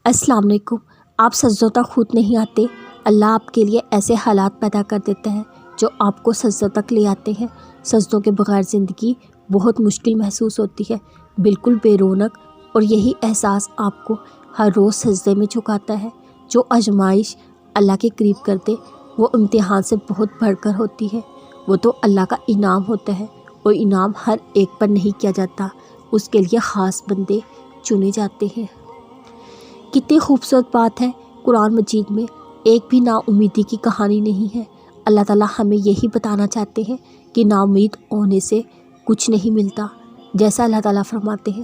السلام علیکم۔ آپ سجدوں تک خود نہیں آتے، اللہ آپ کے لیے ایسے حالات پیدا کر دیتے ہیں جو آپ کو سجدوں تک لے آتے ہیں۔ سجدوں کے بغیر زندگی بہت مشکل محسوس ہوتی ہے، بالکل بے رونق، اور یہی احساس آپ کو ہر روز سجدے میں جھکاتا ہے۔ جو آزمائش اللہ کے قریب کر دے وہ امتحان سے بہت بڑھ کر ہوتی ہے۔ وہ تو اللہ کا انعام ہوتا ہے، اور انعام ہر ایک پر نہیں کیا جاتا، اس کے لیے خاص بندے چنے جاتے ہیں۔ کتنی خوبصورت بات ہے، قرآن مجید میں ایک بھی نا امیدی کی کہانی نہیں ہے۔ اللہ تعالیٰ ہمیں یہی بتانا چاہتے ہیں کہ نا امید ہونے سے کچھ نہیں ملتا۔ جیسا اللہ تعالیٰ فرماتے ہیں،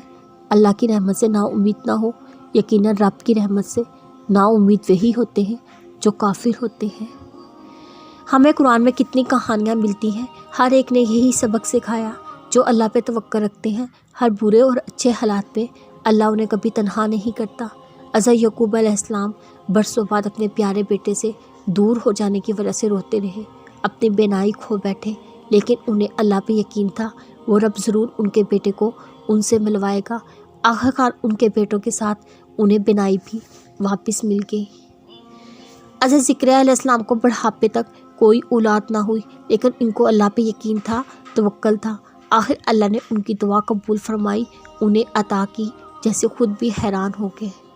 اللہ کی رحمت سے نا امید نہ ہو، یقیناً رب کی رحمت سے نا امید وہی ہوتے ہیں جو کافر ہوتے ہیں۔ ہمیں قرآن میں کتنی کہانیاں ملتی ہیں، ہر ایک نے یہی سبق سکھایا۔ جو اللہ پہ توکل رکھتے ہیں، ہر برے اور اچھے حالات میں اللہ انہیں کبھی تنہا نہیں کرتا۔ حضرت یعقوب علیہ السلام برسوں بعد اپنے پیارے بیٹے سے دور ہو جانے کی وجہ سے روتے رہے، اپنی بینائی کھو بیٹھے، لیکن انہیں اللہ پہ یقین تھا وہ رب ضرور ان کے بیٹے کو ان سے ملوائے گا۔ آخرکار ان کے بیٹوں کے ساتھ انہیں بینائی بھی واپس مل گئی۔ حضرت زکریا علیہ السلام کو بڑھاپے تک کوئی اولاد نہ ہوئی، لیکن ان کو اللہ پہ یقین تھا، توکل تھا۔ آخر اللہ نے ان کی دعا قبول فرمائی، انہیں عطا کی، جیسے خود بھی حیران ہو گئے۔